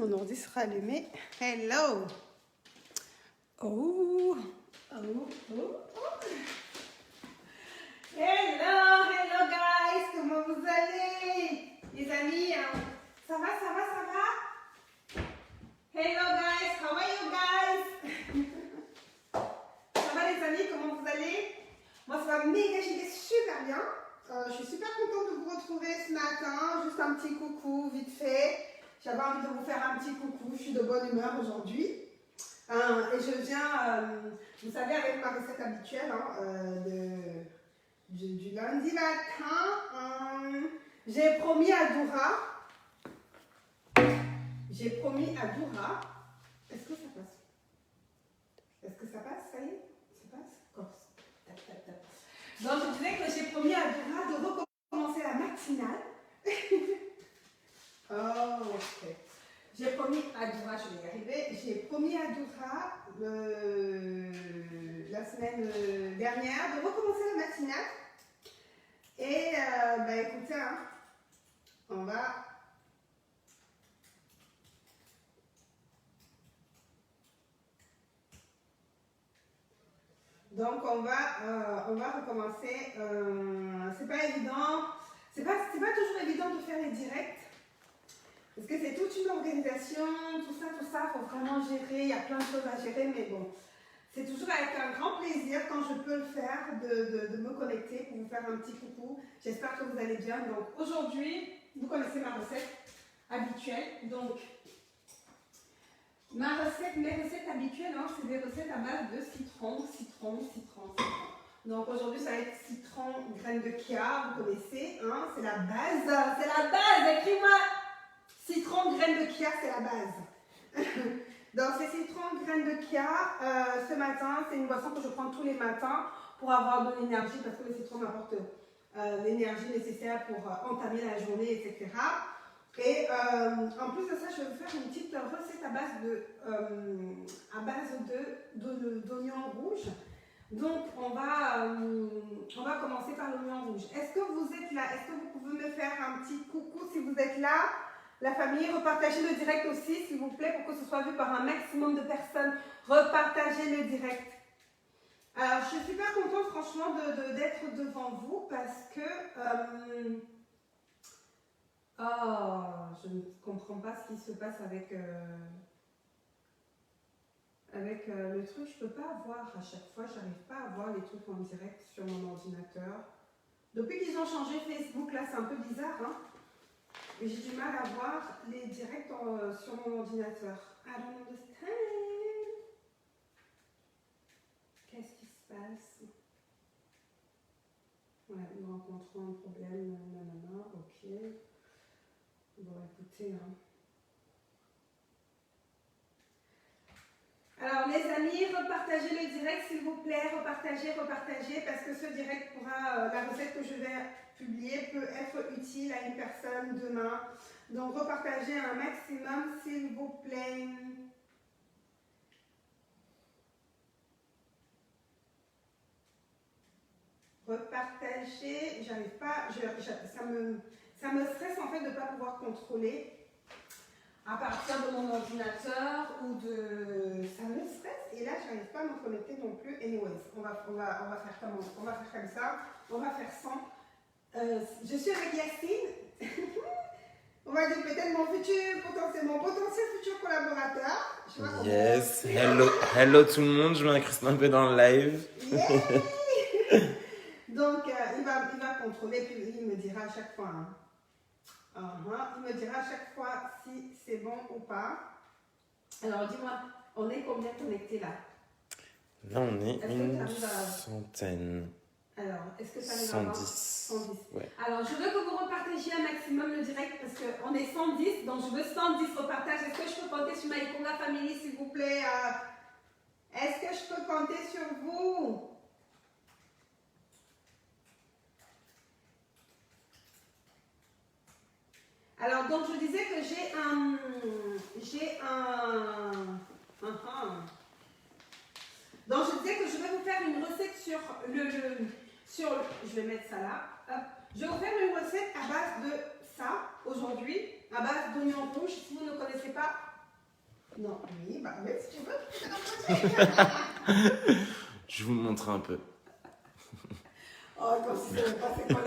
mon ordi sera allumé. Hello! Oh! Oh, oh, oh! Hello! Hello guys! Comment vous allez? Les amis, ça va? Hello guys! How are you guys? Ça va les amis? Comment vous allez? Moi ça va méga, j'étais super bien. Je suis super contente de vous retrouver ce matin. Juste un petit coucou vite fait. J'avais envie de vous faire un petit coucou. Je suis de bonne humeur aujourd'hui. Et je viens, vous savez, avec ma recette habituelle du lundi matin. J'ai promis à Doura. Est-ce que ça passe? Ça y est? Ça passe? Corse. Tap, tap, tap. Donc, je disais que j'ai promis à Doura de recommencer la matinale. Oh, ok. J'ai promis à Doura, je vais y arriver. J'ai promis à Doura la semaine dernière de recommencer la matinale. Et écoutez, on va. Donc on va recommencer. C'est pas évident. C'est pas toujours évident de faire les directs. Parce que c'est toute une organisation, tout ça, il faut vraiment gérer, il y a plein de choses à gérer, mais bon, c'est toujours avec un grand plaisir quand je peux le faire de me connecter pour vous faire un petit coucou. J'espère que vous allez bien. Donc aujourd'hui, vous connaissez ma recette habituelle. Donc, mes recettes habituelles, c'est des recettes à base de citron. Donc aujourd'hui, ça va être citron, graines de chia, vous connaissez, c'est la base, écris-moi! Citron, graines de chia, c'est la base. Donc, ces citrons, graines de chia, ce matin, c'est une boisson que je prends tous les matins pour avoir de l'énergie parce que le citron m'apporte l'énergie nécessaire pour entamer la journée, etc. Et en plus de ça, je vais vous faire une petite recette à base d'oignons rouges. Donc, on va commencer par l'oignon rouge. Est-ce que vous êtes là? Est-ce que vous pouvez me faire un petit coucou si vous êtes là? La famille, repartagez le direct aussi, s'il vous plaît, pour que ce soit vu par un maximum de personnes. Repartagez le direct. Alors, je suis super contente, franchement, d'être devant vous parce que... je ne comprends pas ce qui se passe avec le truc. Je ne peux pas voir à chaque fois, je n'arrive pas à voir les trucs en direct sur mon ordinateur. Depuis qu'ils ont changé Facebook, là, c'est un peu bizarre, Et j'ai du mal à voir les directs sur mon ordinateur. I don't understand. Qu'est-ce qui se passe? Ouais, nous rencontrons un problème. Nanana, ok. Bon, écoutez. Alors, les amis, repartagez le direct, s'il vous plaît. Repartagez, parce que ce direct la recette que je vais publier peut être utile à une personne demain. Donc, repartagez un maximum, s'il vous plaît. Repartagez, j'arrive pas, ça me stresse en fait de ne pas pouvoir contrôler à partir de mon ordinateur ou de... Ça me stresse et là, je n'arrive pas à me connecter non plus. Anyways, on va faire comme ça, on va faire sans. Je suis avec Yacine. On va dire peut-être mon potentiel futur collaborateur. Yes, hello tout le monde, je m'incruste un peu dans le live. Yeah. Donc, il va contrôler, puis il me dira à chaque fois. Il me dira à chaque fois si c'est bon ou pas. Alors, dis-moi, on est combien connectés là? Là, on est une centaine. Alors, est-ce que ça nous va? 110. Ouais. Alors, je veux que vous repartagiez un maximum le direct parce qu'on est 110, donc je veux 110 repartages. Est-ce que je peux compter sur ma Ikonga Family, s'il vous plaît? Est-ce que je peux compter sur vous? Alors, donc, je disais que j'ai un... Donc, je disais que je vais vous faire une recette je vais mettre ça là. Hop. Je vais vous faire une recette à base de ça, aujourd'hui, à base d'oignons rouges. Si vous ne connaissez pas, Non, oui, bah oui, si tu veux. Je vous montre un peu. Oh, comme si ça n'avait pas fait quoi.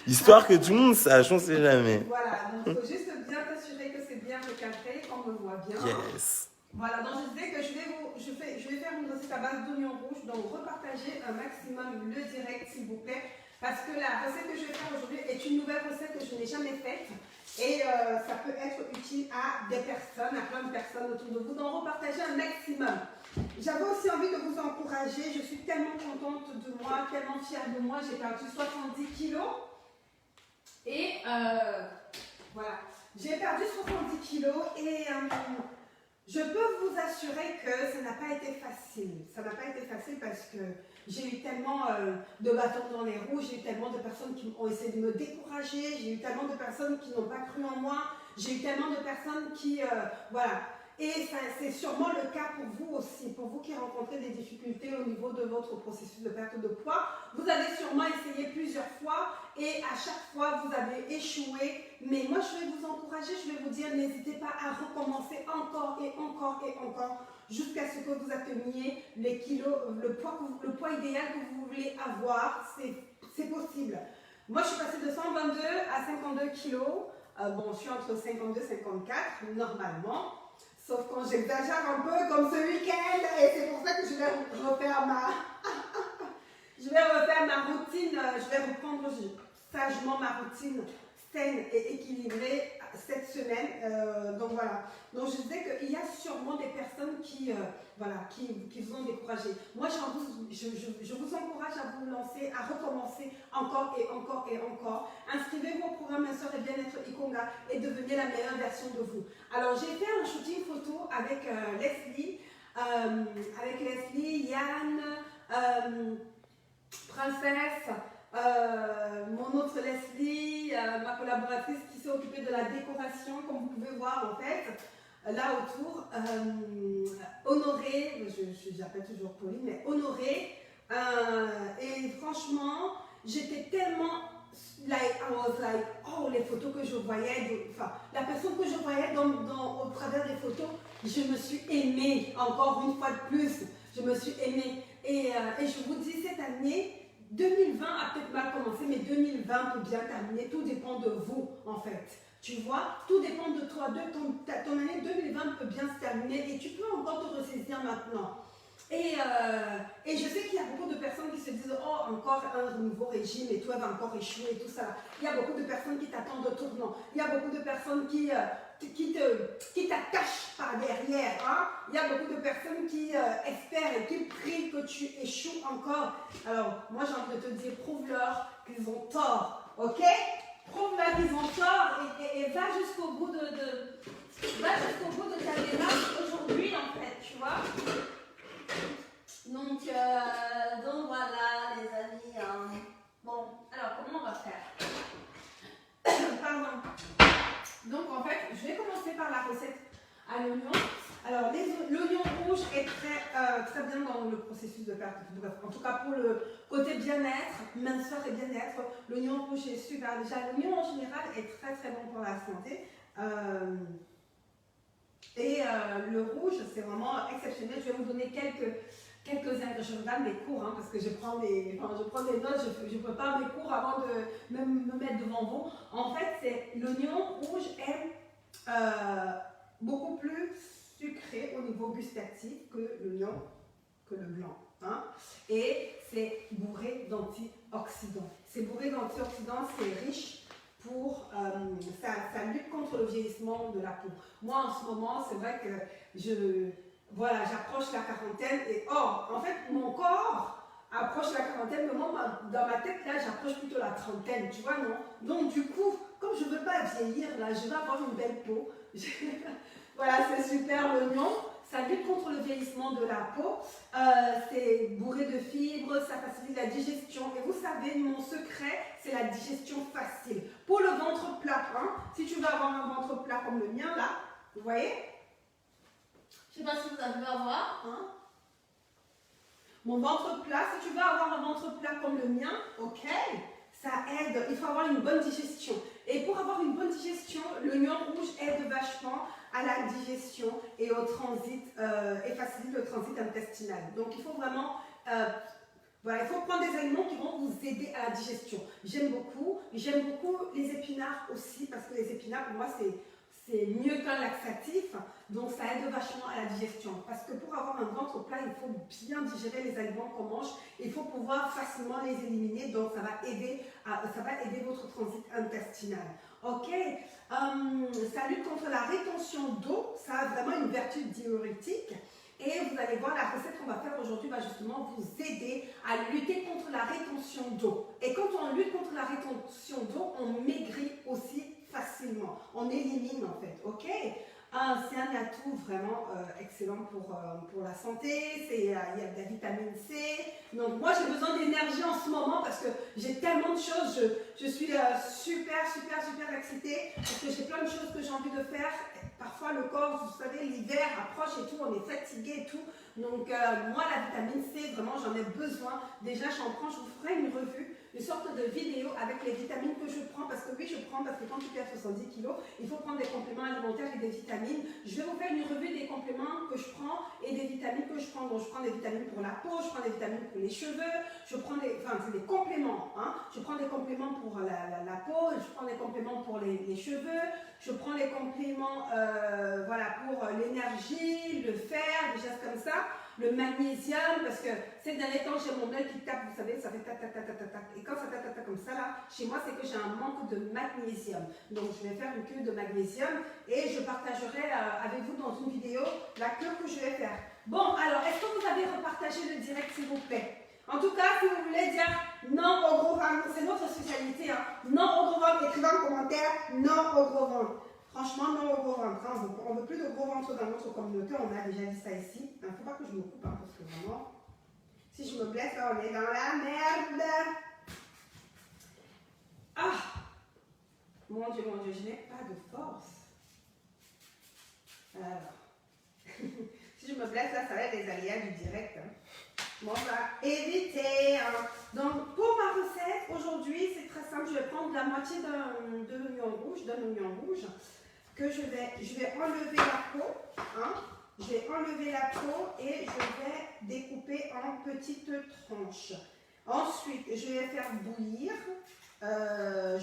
Histoire que tout le monde sache, on sait jamais. Voilà, donc il faut juste bien t'assurer que c'est bien recadré, qu'on me voit bien. Yes. Voilà, donc je disais que je vais faire une recette à base d'oignons rouges, donc repartagez un maximum le direct s'il vous plaît, parce que la recette que je vais faire aujourd'hui est une nouvelle recette que je n'ai jamais faite et ça peut être utile à des personnes, à plein de personnes autour de vous, donc repartagez un maximum. J'avais aussi envie de vous encourager, je suis tellement contente de moi, tellement fière de moi, j'ai perdu 70 kilos et voilà, j'ai perdu 70 kilos et je peux vous assurer que ça n'a pas été facile. Ça n'a pas été facile parce que j'ai eu tellement de bâtons dans les roues, j'ai eu tellement de personnes qui ont essayé de me décourager, j'ai eu tellement de personnes qui n'ont pas cru en moi, j'ai eu tellement de personnes qui, voilà. Et c'est sûrement le cas pour vous aussi, pour vous qui rencontrez des difficultés au niveau de votre processus de perte de poids. Vous avez sûrement essayé plusieurs fois et à chaque fois vous avez échoué. Mais moi je vais vous encourager, je vais vous dire n'hésitez pas à recommencer encore et encore et encore jusqu'à ce que vous atteigniez les kilos, le poids idéal que vous voulez avoir. C'est possible. Moi je suis passée de 122 à 52 kilos. Bon, je suis entre 52 et 54 normalement. Sauf quand j'exagère un peu comme ce week-end, et c'est pour ça que je vais refaire ma routine, je vais reprendre sagement ma routine saine et équilibrée cette semaine. Donc voilà. Donc je disais qu'il y a sûrement des personnes qui vous ont découragé. Moi, je vous encourage à vous lancer, à recommencer encore et encore et encore. Inscrivez-vous au programme Ma Soeur et Bien-être Ikonga et devenez la meilleure version de vous. Alors j'ai fait un shooting photo avec Leslie, Yann, Princesse, mon autre Leslie, ma collaboratrice qui s'est occupée de la décoration, comme vous pouvez voir en fait, là autour, Honoré, j'appelle toujours Pauline, mais Honoré, et franchement, j'étais tellement, I was like, oh, les photos que je voyais, la personne que je voyais au travers des photos, je me suis aimée, encore une fois de plus, je me suis aimée, et je vous dis, cette année, 2020 a peut-être mal commencé, mais 2020 peut bien terminer. Tout dépend de vous, en fait. Tu vois, tout dépend de toi. Ton année 2020 peut bien se terminer et tu peux encore te ressaisir maintenant. Et je sais qu'il y a beaucoup de personnes qui se disent « Oh, encore un nouveau régime et toi, va encore échouer et tout ça. » Il y a beaucoup de personnes qui t'attendent au tournant. Il y a beaucoup de personnes qui t'attachent par derrière. Hein? Il y a beaucoup de personnes qui espèrent et qui prient que tu échoues encore. Alors, moi, j'ai envie de te dire, prouve-leur qu'ils ont tort. Ok? Prouve-leur qu'ils ont tort et va jusqu'au bout de ta démarche aujourd'hui, en fait, tu vois? Donc voilà, les amis. Bon, alors, comment on va faire? Pardon. Donc en fait, je vais commencer par la recette à l'oignon. Alors l'oignon rouge est très bien dans le processus de perte. Bref, en tout cas pour le côté bien-être, minceur et bien-être, l'oignon rouge est super. Déjà l'oignon en général est très bon pour la santé. Le rouge c'est vraiment exceptionnel. Je vais vous donner quelques ingrédients. Je regarde mes cours parce que je prends des notes, je prépare mes cours avant de me mettre devant vous. En fait, l'oignon rouge est beaucoup plus sucré au niveau gustatif que le blanc. Hein? Et c'est bourré d'antioxydants. C'est bourré d'antioxydants, c'est riche pour ça lutte contre le vieillissement de la peau. Moi en ce moment, c'est vrai que j'approche la quarantaine et en fait mon corps approche la quarantaine, mais moi dans ma tête là j'approche plutôt la trentaine, tu vois non? Donc du coup, comme je ne veux pas vieillir là, je vais avoir une belle peau. Voilà, c'est super l'oignon. Ça lutte contre le vieillissement de la peau, c'est bourré de fibres, ça facilite la digestion. Et vous savez, mon secret, c'est la digestion facile. Pour le ventre plat, si tu veux avoir un ventre plat comme le mien là, vous voyez? Je ne sais pas si vous avez avoir. Mon ventre plat, si tu veux avoir un ventre plat comme le mien, ok, ça aide. Il faut avoir une bonne digestion. Et pour avoir une bonne digestion, l'oignon rouge aide vachement à à la digestion et au transit, et facilite le transit intestinal. Donc il faut vraiment, voilà, il faut prendre des aliments qui vont vous aider à la digestion. J'aime beaucoup les épinards aussi, parce que les épinards pour moi c'est mieux qu'un laxatif, donc ça aide vachement à la digestion. Parce que pour avoir un ventre plat, il faut bien digérer les aliments qu'on mange, il faut pouvoir facilement les éliminer, donc ça va aider votre transit intestinal. Ok, ça lutte contre la rétention d'eau, ça a vraiment une vertu diurétique. Et vous allez voir, la recette qu'on va faire aujourd'hui va justement vous aider à lutter contre la rétention d'eau. Et quand on lutte contre la rétention d'eau, on maigrit aussi facilement. On élimine en fait, ok? C'est un atout vraiment excellent pour la santé. Il y a de la vitamine C. Donc moi j'ai besoin d'énergie en ce moment parce que j'ai tellement de choses. Je suis super excitée parce que j'ai plein de choses que j'ai envie de faire. Parfois le corps, vous savez, l'hiver approche et tout, on est fatigué et tout. Donc moi la vitamine C, vraiment j'en ai besoin. Déjà j'en prends, je vous ferai une revue, une sorte de vidéo avec les vitamines que je prends. Parce que oui, je prends parce que quand tu perds 70 kg, il faut prendre des compléments alimentaires et des vitamines. Je vais vous faire une revue des compléments que je prends et des vitamines que je prends. Donc je prends des vitamines pour la peau, je prends des vitamines pour les cheveux, je prends c'est des compléments. Hein. Je prends des compléments pour la peau, je prends des compléments pour les cheveux, je prends des compléments voilà, pour l'énergie, le fer, des choses comme ça. Le magnésium, parce que ces derniers temps, j'ai mon œil qui tape, vous savez, ça fait tac, tac, tac, tac, tac, tac. Et quand ça tac, tac, tac comme ça, là, chez moi, c'est que j'ai un manque de magnésium. Donc, je vais faire une cure de magnésium et je partagerai avec vous dans une vidéo la cure que je vais faire. Bon, alors, est-ce que vous avez repartagé le direct, s'il vous plaît? En tout cas, si vous voulez dire non au gros ventre, c'est notre spécialité, hein. Non au gros ventre, écrivez en commentaire, non au gros ventre. Franchement, non au gros ventre. Hein. On ne veut plus de gros ventre dans notre communauté. On a déjà dit ça ici. Il ne faut pas que je me coupe, hein, parce que vraiment, si je me blesse, on est dans la merde. Ah! Mon Dieu, je n'ai pas de force. Alors, si je me blesse, là, ça va être les aléas du direct. Hein. Bon, on va éviter. Hein. Donc, pour ma recette, aujourd'hui, c'est très simple. Je vais prendre la moitié d'un oignon rouge, que je vais enlever la peau, hein. Je vais enlever la peau et je vais découper en petites tranches. Ensuite, je vais faire bouillir, pendant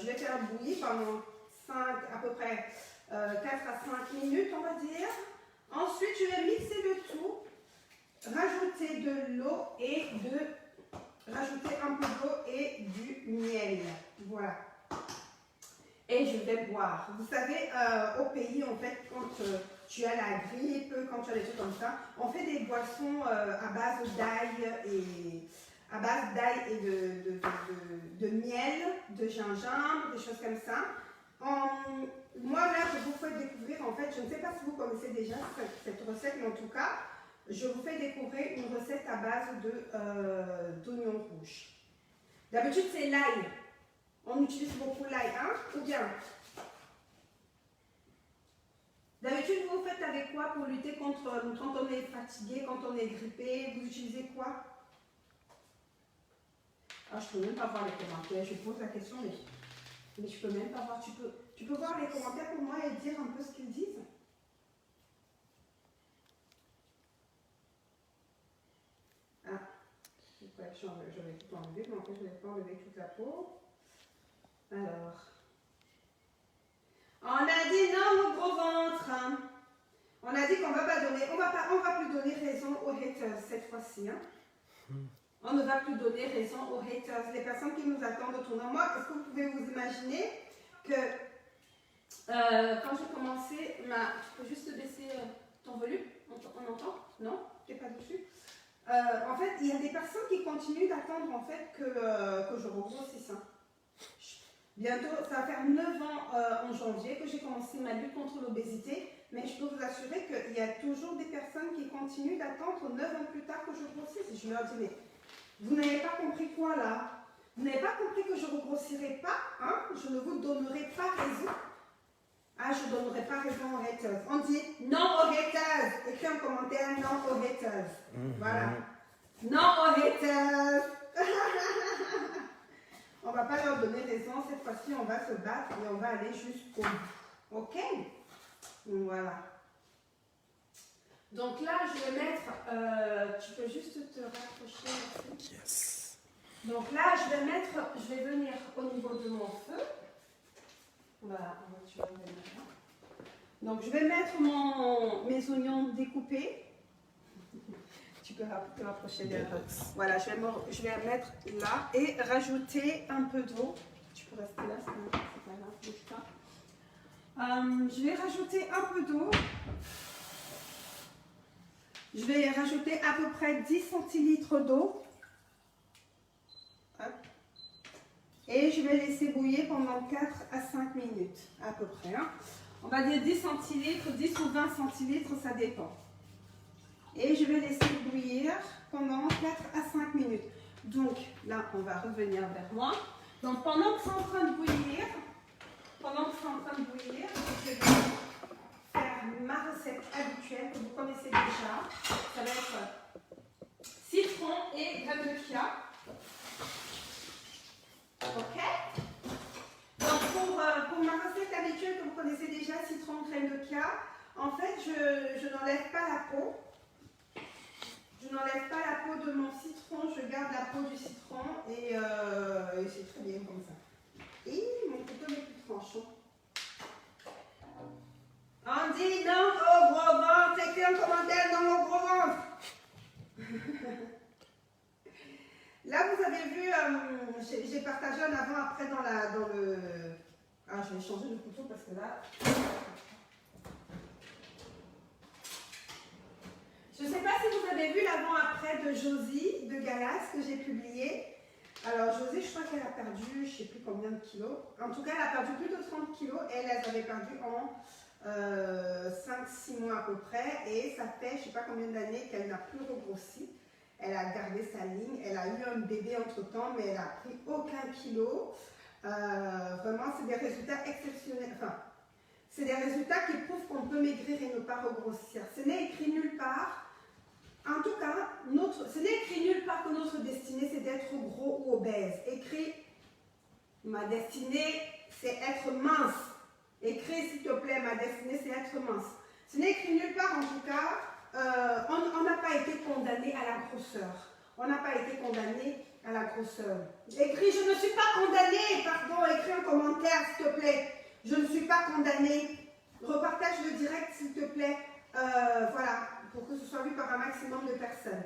à peu près 4 à 5 minutes, on va dire. Ensuite, je vais mixer le tout, rajouter de l'eau rajouter un peu d'eau et du miel. Voilà. Et je vais boire. Vous savez, au pays, en fait, quand tu as la grippe, quand tu as des trucs comme ça, on fait des boissons à base d'ail et de miel, de gingembre, des choses comme ça. Moi, là, je vous fais découvrir, en fait, je ne sais pas si vous connaissez déjà cette recette, mais en tout cas, je vous fais découvrir une recette à base d'oignons rouges. D'habitude, c'est l'ail. On utilise beaucoup l'ail, hein? Ou bien? D'habitude, vous faites avec quoi pour lutter contre quand on est fatigué, quand on est grippé? Vous utilisez quoi? Ah, je ne peux même pas voir les commentaires. Je pose la question, mais je ne peux même pas voir. Tu peux voir les commentaires pour moi et dire un peu ce qu'ils disent? Ah, je vais tout enlever, mais en fait, je ne vais pas enlever toute la peau. Alors, on a dit non au gros ventre. Hein. On a dit qu'on va pas donner, on va plus donner raison aux haters cette fois-ci. Hein. On ne va plus donner raison aux haters, les personnes qui nous attendent autour de moi. Est-ce que vous pouvez vous imaginer que quand j'ai commencé, tu peux juste baisser ton volume, on entend? Non? Tu n'es pas dessus? En fait, il y a des personnes qui continuent d'attendre en fait que je regrossisse. Hein. Bientôt, ça va faire 9 ans en janvier que j'ai commencé ma lutte contre l'obésité, mais je peux vous assurer qu'il y a toujours des personnes qui continuent d'attendre 9 ans plus tard que je grossisse. Et je leur dis, mais vous n'avez pas compris quoi là? Vous n'avez pas compris que je ne regrossirai pas, hein? Je ne vous donnerai pas raison. Ah, je ne donnerai pas raison aux haters. On dit non aux haters. Écris en commentaire non aux haters. Voilà. Non aux haters. On ne va pas leur donner raison. Cette fois-ci, on va se battre et on va aller jusqu'au bout. Ok? Voilà. Donc là, je vais mettre, tu peux juste te rapprocher. Yes. Donc là, je vais venir au niveau de mon feu. Voilà, tu vas venir là. Donc je vais mettre mes oignons découpés. Tu peux te rapprocher de voilà, je vais mettre là et rajouter un peu d'eau. Tu peux rester là, c'est pas grave, bouge pas. Je vais rajouter un peu d'eau. Je vais rajouter à peu près 10 centilitres d'eau. Et je vais laisser bouillir pendant 4 à 5 minutes à peu près. Hein. On va dire 10 centilitres, 10 ou 20 centilitres, ça dépend. Et je vais laisser bouillir pendant 4 à 5 minutes. Donc là, on va revenir vers moi. Donc pendant que c'est en train de bouillir, je vais faire ma recette habituelle que vous connaissez déjà. Ça va être citron et graines de chia. Ok? Donc pour ma recette habituelle que vous connaissez déjà, citron, graines de chia, en fait, je n'enlève pas la peau. Je n'enlève pas la peau de mon citron, je garde la peau du citron et c'est très bien comme ça. Et mon couteau n'est plus tranchant. On dit non au gros ventre, écris un commentaire non au gros ventre. Là, vous avez vu, j'ai partagé un avant-après dans le... Ah, je vais changer de couteau parce que là... Je ne sais pas si vous avez vu l'avant-après de Josie, de Galas, que j'ai publié. Alors, Josie, je crois qu'elle a perdu, je ne sais plus combien de kilos. En tout cas, elle a perdu plus de 30 kilos. Elle avait perdu en 5-6 mois à peu près. Et ça fait, je ne sais pas combien d'années qu'elle n'a plus regrossi. Elle a gardé sa ligne. Elle a eu un bébé entre-temps, mais elle n'a pris aucun kilo. Vraiment, c'est des résultats exceptionnels. Enfin, c'est des résultats qui prouvent qu'on peut maigrir et ne pas regrossir. Ce n'est écrit nulle part. En tout cas, ce n'est écrit nulle part que notre destinée, c'est d'être gros ou obèse. Écrit, ma destinée, c'est être mince. Écris, s'il te plaît, ma destinée, c'est être mince. Ce n'est écrit nulle part, en tout cas, on n'a pas été condamné à la grosseur. On n'a pas été condamné à la grosseur. Écris, je ne suis pas condamné, pardon, écris un commentaire, s'il te plaît. Je ne suis pas condamnée. Repartage le direct, s'il te plaît. Voilà, pour que ce soit vu par un maximum de personnes.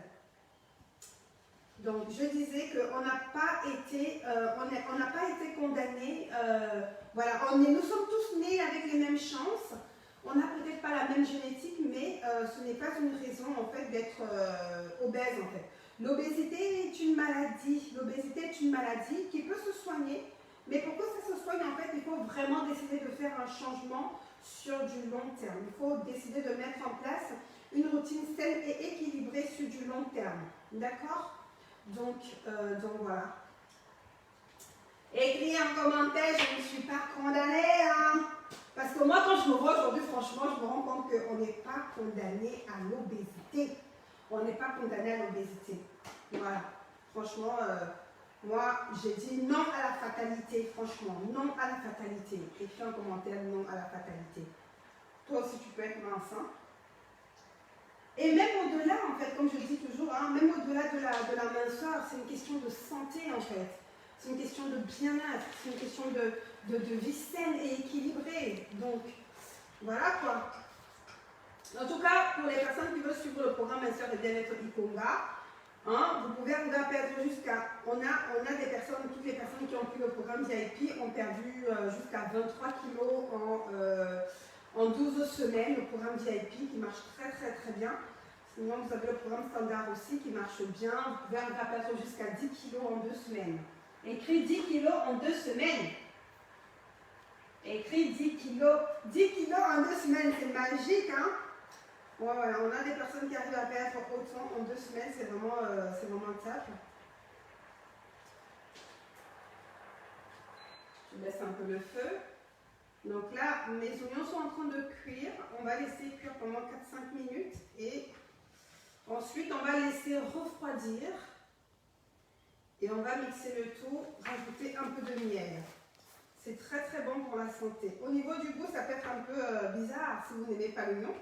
Donc, je disais qu'on n'a pas été, condamnés. Voilà, nous sommes tous nés avec les mêmes chances. On n'a peut-être pas la même génétique, mais ce n'est pas une raison en fait d'être obèse en fait. L'obésité est une maladie. L'obésité est une maladie qui peut se soigner. Mais pour que ça se soigne, en fait, il faut vraiment décider de faire un changement sur du long terme. Il faut décider de mettre en place une routine saine et équilibrée sur du long terme. D'accord ? Donc voilà. Écris un commentaire, je ne suis pas condamnée. Hein. Parce que moi, quand je me vois aujourd'hui, franchement, je me rends compte qu'on n'est pas condamné à l'obésité. On n'est pas condamné à l'obésité. Voilà. Franchement... moi, j'ai dit non à la fatalité, franchement, non à la fatalité. Écris un commentaire, non à la fatalité. Toi aussi, tu peux être mince. Hein? Et même au-delà, en fait, comme je dis toujours, hein, même au-delà de la minceur, c'est une question de santé, en fait. C'est une question de bien-être, c'est une question de vie saine et équilibrée. Donc, voilà quoi. En tout cas, pour les personnes qui veulent suivre le programme Minceur et Bien-être Ikonga, hein, vous pouvez arriver à perdre jusqu'à... On a des personnes, toutes les personnes qui ont pris le programme VIP ont perdu jusqu'à 23 kilos en 12 semaines. Le programme VIP qui marche très très très bien. Sinon, vous avez le programme standard aussi qui marche bien. Vous pouvez arriver à perdre jusqu'à 10 kilos en 2 semaines. Écris 10 kilos en 2 semaines. Écris 10 kilos en 2 semaines. C'est magique, hein? Ouais, voilà, on a des personnes qui arrivent à perdre autant en 2 semaines, c'est vraiment top. Je baisse un peu le feu. Donc là, mes oignons sont en train de cuire. On va laisser cuire pendant 4-5 minutes et ensuite on va laisser refroidir et on va mixer le tout, rajouter un peu de miel. C'est très très bon pour la santé. Au niveau du goût, ça peut être un peu bizarre si vous n'aimez pas l'oignon.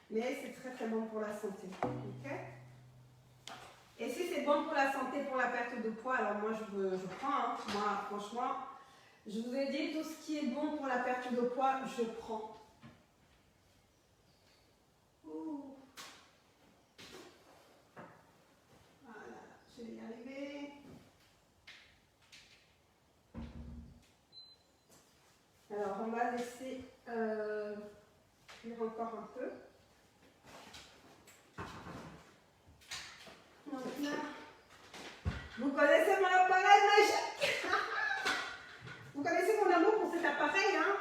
mais c'est très très bon pour la santé. Ok? Et si c'est bon pour la santé, pour la perte de poids, alors moi je prends. Hein. Moi franchement, je vous ai dit tout ce qui est bon pour la perte de poids, je prends. Ouh. Voilà, je vais y arriver. Alors on va laisser cuire encore un peu. Donc là, vous connaissez mon appareil magique. Vous connaissez mon amour pour cet appareil, hein?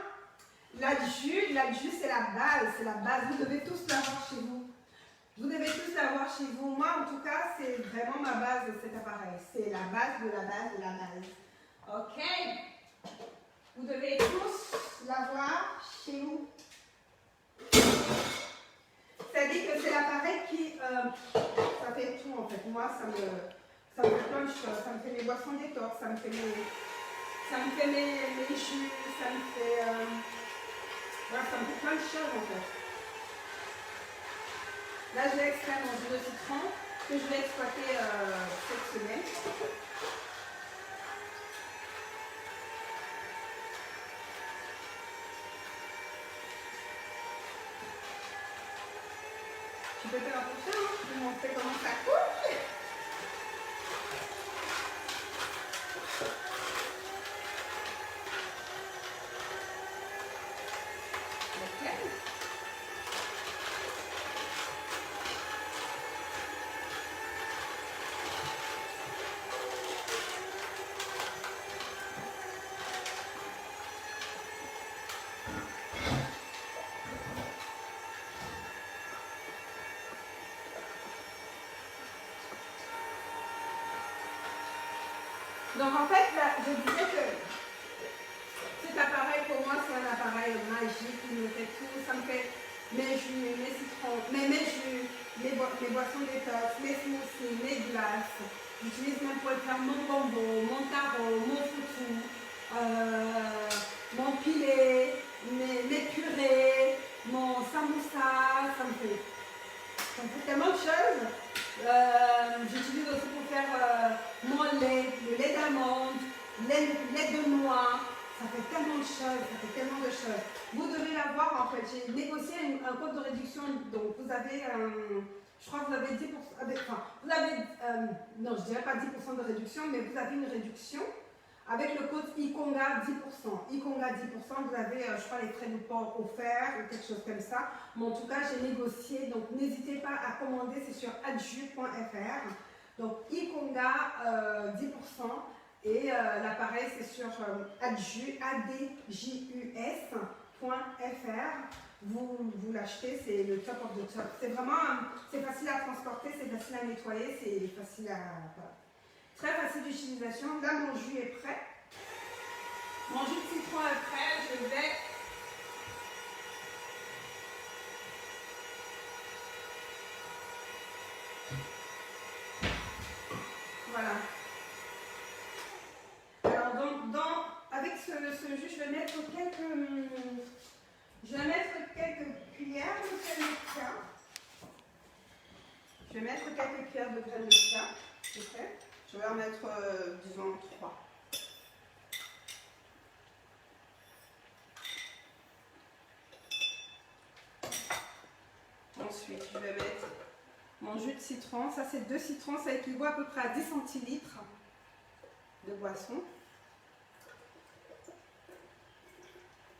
L'adjus, c'est la base. Vous devez tous l'avoir chez vous. Vous devez tous l'avoir chez vous. Moi, en tout cas, c'est vraiment ma base de cet appareil. C'est la base de la base de la base. Ok? Vous devez tous l'avoir chez vous. C'est-à-dire que c'est l'appareil qui... ça fait tout, en fait. Moi, ça me fait plein de choses. Ça me fait mes boissons détox, ça me fait mes jus, ça me fait... voilà, ça me fait plein de choses, en fait. Là, je vais extraire mon jus de citron que je vais exploiter cette semaine. Je peux faire un peu ça, hein? Je vais vous montrer comment ça coule. Donc en fait, là, je disais que cet appareil pour moi c'est un appareil magique qui me fait tout. Ça me fait mes jus, mes citrons, mes jus, mes boissons détox, mes smoothies, mes glaces. J'utilise même pour faire mon bonbon, mon tarot, mon foutou, mon pilé, mes purées, mon samoussa. Ça me fait tellement de choses. J'utilise aussi pour faire mon lait, le lait d'amande, lait de noix. Ça fait tellement de choses, Vous devez l'avoir en fait. J'ai négocié un code de réduction. Donc vous avez, je crois que vous avez 10%, enfin, vous avez, non je dirais pas 10% de réduction, mais vous avez une réduction avec le code ICONGA 10%. ICONGA 10%, vous avez, je crois, les frais de port offerts ou quelque chose comme ça. Mais en tout cas, j'ai négocié, donc n'hésitez pas à commander, c'est sur adju.fr. Donc ICONGA 10%. Et l'appareil, c'est sur adjus.fr. Vous l'achetez, c'est le top of the top. C'est vraiment, c'est facile à transporter, c'est facile à nettoyer, c'est facile à... Voilà. Très facile d'utilisation. Là, mon jus est prêt. Mon jus de citron est prêt. Je vais... Voilà. Alors, avec ce jus, je vais mettre quelques cuillères de graines de chia. Je vais mettre quelques cuillères de graines de chia. Ok. Je vais en mettre, disons, 3. Ensuite, je vais mettre mon jus de citron. Ça, c'est 2 citrons. Ça équivaut à peu près à 10 centilitres de boisson.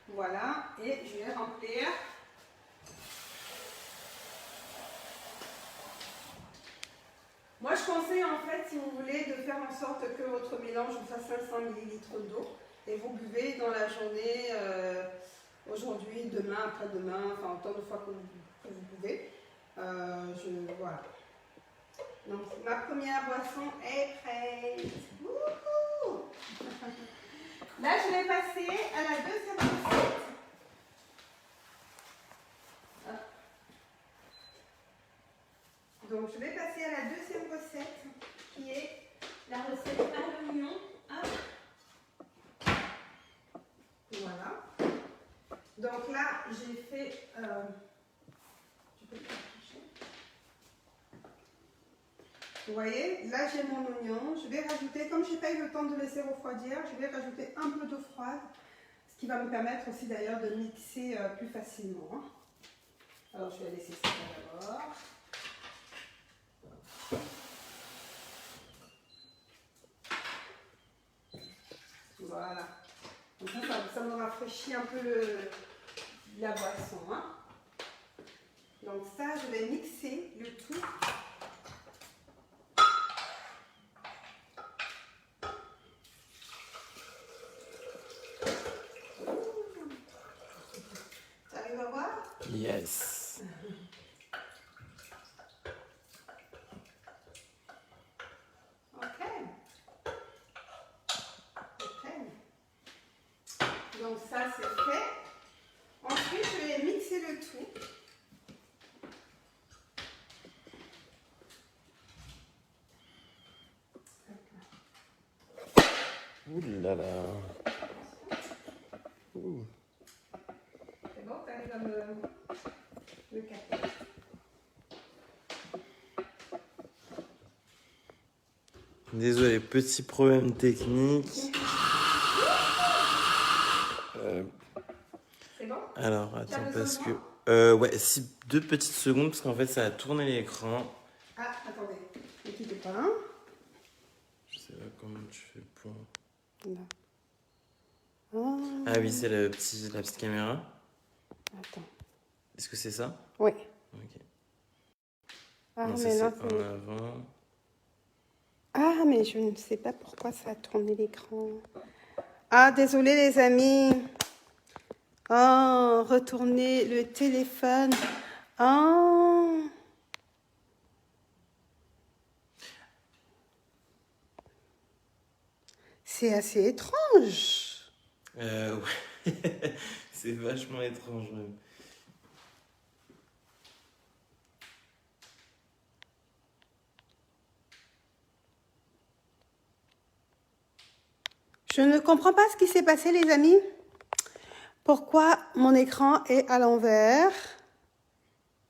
Voilà. Et je vais remplir. Moi, je conseille en fait, si vous voulez, de faire en sorte que votre mélange vous fasse 500 ml d'eau et vous buvez dans la journée, aujourd'hui, demain, après-demain, enfin autant de fois que vous pouvez. Voilà. Donc, ma première boisson est prête. Wouhou. Là, je vais passer à la deuxième recette. Donc, je vais passer à la deuxième recette, qui est la recette à l'oignon. Voilà. Donc là, j'ai fait... je peux Vous voyez, là j'ai mon oignon. Je vais rajouter, comme je n'ai pas eu le temps de laisser refroidir, je vais rajouter un peu d'eau froide. Ce qui va me permettre aussi d'ailleurs de mixer plus facilement. Hein. Alors je vais laisser ça d'abord. Voilà. Donc ça me rafraîchit un peu la boisson. Hein. Donc ça, je vais mixer le tout. Tu arrives à voir? Yes. Donc ça c'est fait. Ensuite je vais mixer le tout. Ouh là là. Ouh. C'est bon, tu arrives à me capter. Désolé, petit problème technique. C'est bon? Alors, attends, parce que... ouais, 2 petites secondes, parce qu'en fait, ça a tourné l'écran. Ah, attendez, ne quittez pas. Hein. Je sais pas comment tu fais pour... Là. Ah oui, c'est la petite caméra. Attends. Est-ce que c'est ça? Oui. Ok. Ah, Non, mais là, c'est en avant. Ah, mais je ne sais pas pourquoi ça a tourné l'écran. Ah, désolé les amis. Oh, retourner le téléphone. Oh. C'est assez étrange. Ouais. C'est vachement étrange même. Je ne comprends pas ce qui s'est passé les amis. Pourquoi mon écran est à l'envers.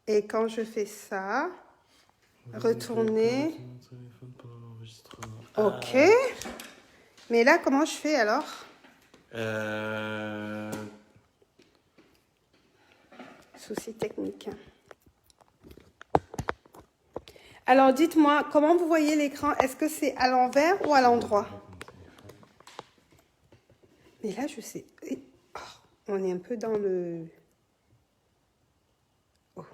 Et quand je fais ça, retourner. Ok. Mais là, comment je fais alors? Souci technique. Alors, dites-moi, comment vous voyez l'écran? Est-ce que c'est à l'envers ou à l'endroit? Mais là, je sais. Oh, on est un peu dans le... Oh.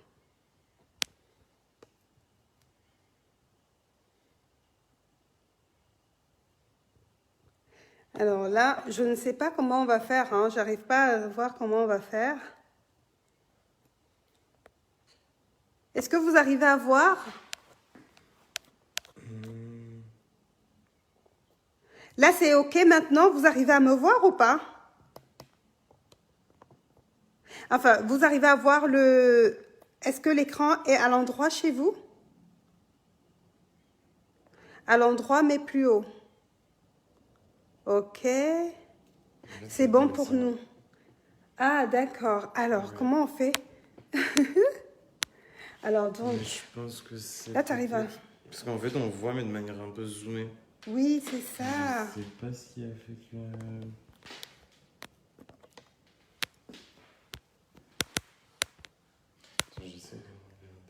Alors là, je ne sais pas comment on va faire. Hein. J'arrive pas à voir comment on va faire. Est-ce que vous arrivez à voir? Là, c'est OK maintenant. Vous arrivez à me voir ou pas? Enfin, vous arrivez à voir le... Est-ce que l'écran est à l'endroit chez vous? À l'endroit, mais plus haut. OK. C'est bon pour nous. Ah, d'accord. Alors, ouais. Comment on fait? Alors, donc... Mais je pense que c'est... Là, tu arrives à... Parce qu'en fait, on voit, mais de manière un peu zoomée. Oui, c'est ça. Je sais pas ce qui a fait que... Attends, j'essaie de regarder.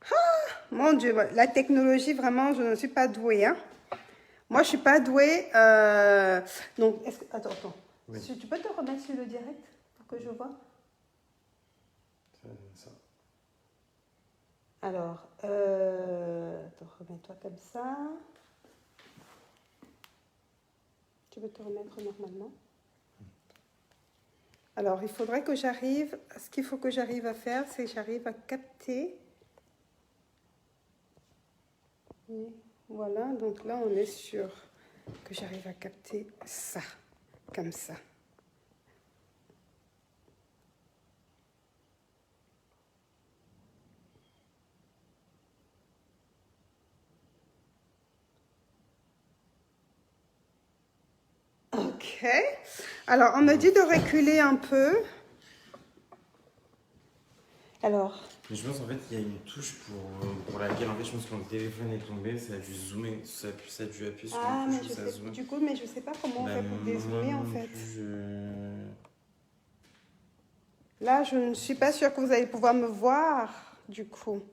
Ah, mon Dieu, la technologie, vraiment, je ne suis pas douée. Hein. Moi, je ne suis pas douée. Donc, est-ce que... Attends. Oui. Tu peux te remettre sur le direct pour que je vois? Ça. Alors, remets-toi comme ça. Tu peux te remettre normalement. Alors, il faudrait que j'arrive... Ce qu'il faut que j'arrive à faire, c'est que j'arrive à capter. Et voilà, donc là, on est sûr que j'arrive à capter ça, comme ça. Ok. Alors, on me dit de reculer un peu. Alors, Mais je pense en fait qu'il y a une touche pour laquelle en fait je pense que quand le téléphone est tombé, ça a dû zoomer, ça a dû appuyer sur ah, une mais touche où je ça a sais, zoomé. du coup, mais je sais pas comment on Bah fait pour moi dézoomer en non fait. plus Là, je ne suis pas sûre que vous allez pouvoir me voir, du coup.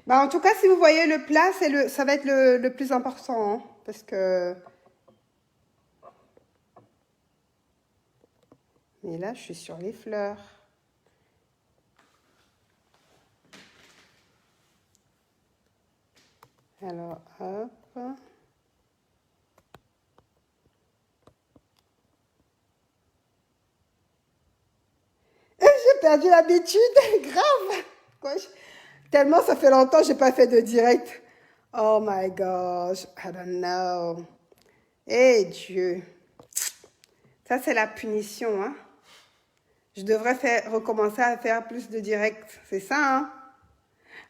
Bah, en tout cas, si vous voyez le plat, ça va être le plus important, hein, parce que... Mais là, je suis sur les fleurs. Alors, hop. J'ai perdu l'habitude, grave. Quoi, tellement ça fait longtemps que j'ai pas fait de direct. Oh my gosh, I don't know. Eh Dieu. Ça, c'est la punition, hein. Je devrais recommencer à faire plus de direct. C'est ça, hein.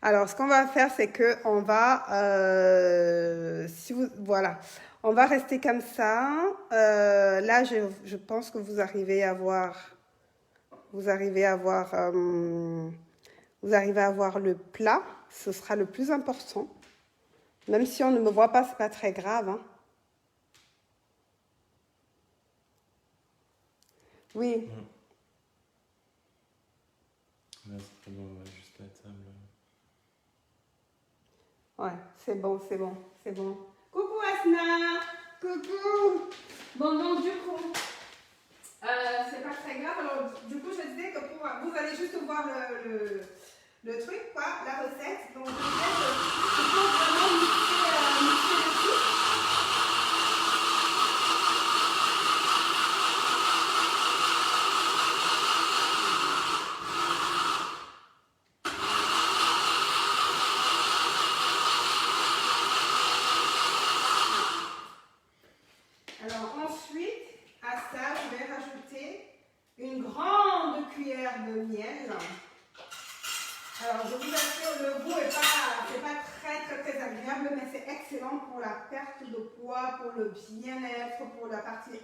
Alors, ce qu'on va faire, c'est que on va... voilà. On va rester comme ça. Là, je pense que vous arrivez à voir... Vous arrivez à voir le plat. Ce sera le plus important. Même si on ne me voit pas, c'est pas très grave, hein. Oui. Là c'est très bon, on va juste la table. Ouais, c'est bon, c'est bon, c'est bon. Coucou Asna. Coucou. Bon, donc du coup, c'est pas très grave. Alors, du coup, je disais que vous allez juste voir le truc, quoi, la recette. Donc, je faut vraiment mixer le tout. Alors ensuite, à ça, je vais rajouter une grande cuillère de miel. Alors je vous assure, le goût n'est pas très agréable, mais c'est excellent pour la perte de poids, pour le bien-être, pour la partie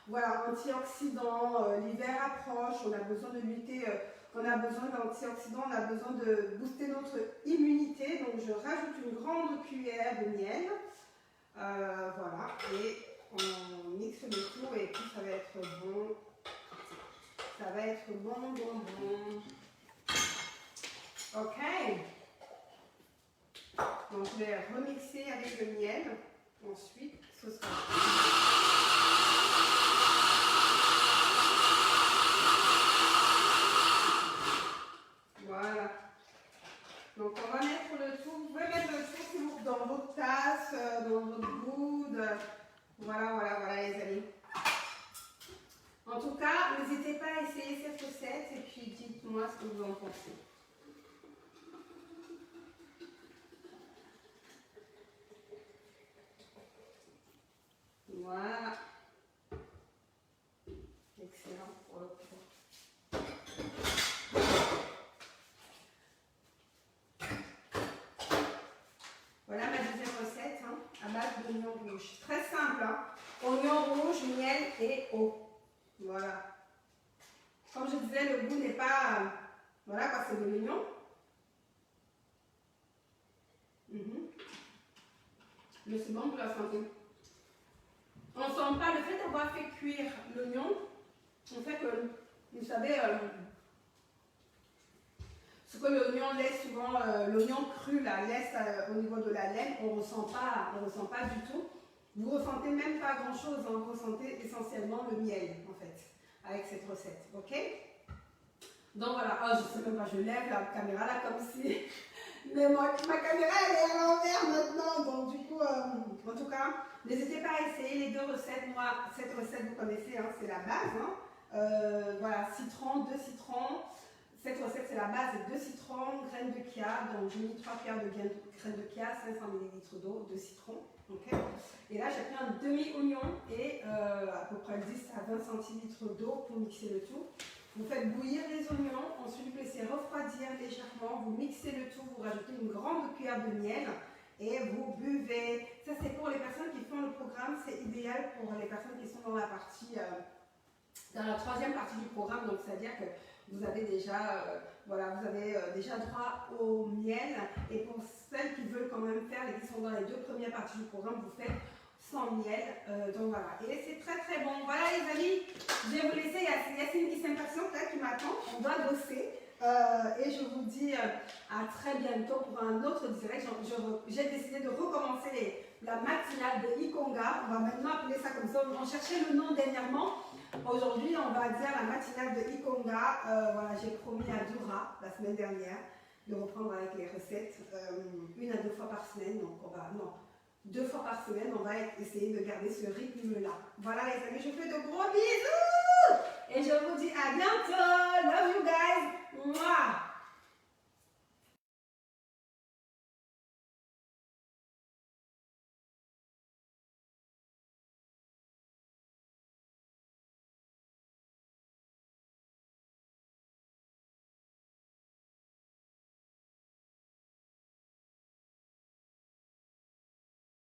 voilà, antioxydant. L'hiver approche, on a besoin de lutter, on a besoin d'antioxydants, on a besoin de booster notre immunité. Donc je rajoute une grande cuillère de miel. Voilà, et on mixe le tout et puis ça va être bon. Ça va être bon. Ok. Donc je vais remixer avec le miel. Ensuite, ce sera... Voilà. Donc on va mettre le tout. Vous pouvez mettre le tout dans votre tasse, dans votre coude. Voilà les amis. En tout cas, n'hésitez pas à essayer cette recette et puis dites-moi ce que vous en pensez. Voilà. Excellent pour le coup. Voilà ma deuxième recette, hein, à base d'oignons rouges. Très simple, hein. Oignons rouges, miel et eau. Voilà. Comme je disais, le goût n'est pas... Voilà, quand c'est de l'oignon. Mais c'est bon pour la santé. On ne sent pas le fait d'avoir fait cuire l'oignon. On fait que, vous savez, ce que l'oignon laisse souvent, l'oignon cru là, laisse au niveau de la laine, on ne ressent pas du tout. Vous ne ressentez même pas grand chose, hein, vous ressentez essentiellement le miel en fait, avec cette recette, ok? Donc voilà, oh, je ne sais même pas, je lève la caméra là comme si... Mais ma caméra elle est à l'envers maintenant, donc du coup, en tout cas, n'hésitez pas à essayer les deux recettes. Moi, cette recette vous connaissez, hein, c'est la base. Hein. Voilà, citron, 2 citrons. Cette recette c'est la base, 2 citrons, graines de chia. Donc j'ai mis 3 cuillères de graines de chia, 500 ml d'eau, 2 citrons. Okay. Et là j'ai pris un demi-oignon et à peu près 10 à 20 centilitres d'eau pour mixer le tout. Vous faites bouillir les oignons, ensuite vous laissez refroidir légèrement, vous mixez le tout, vous rajoutez une grande cuillère de miel et vous buvez. Ça c'est pour les personnes qui font le programme, c'est idéal. trivial pour les personnes qui sont dans la partie, dans la troisième partie du programme. Donc, c'est-à-dire que vous avez déjà, voilà, vous avez déjà droit au miel. Et pour celles qui veulent quand même faire et qui sont dans les 2 premières parties du programme, vous faites sans miel. Donc voilà, et c'est très très bon. Voilà les amis, je vais vous laisser. Il y a Yacine qui s'impatiente là, qui m'attend. On doit bosser. Et je vous dis à très bientôt pour un autre direct. J'ai décidé de recommencer la matinale de Ikonga. On va maintenant appeler ça comme ça. On cherchait le nom dernièrement. Aujourd'hui, on va dire la matinale de Ikonga. Voilà, j'ai promis à Dura la semaine dernière de reprendre avec les recettes 1 à 2 fois par semaine. Donc on va, non, 2 fois par semaine, on va essayer de garder ce rythme-là. Voilà les amis, je vous fais de gros bisous et je vous dis à bientôt. Love you guys. Mouah.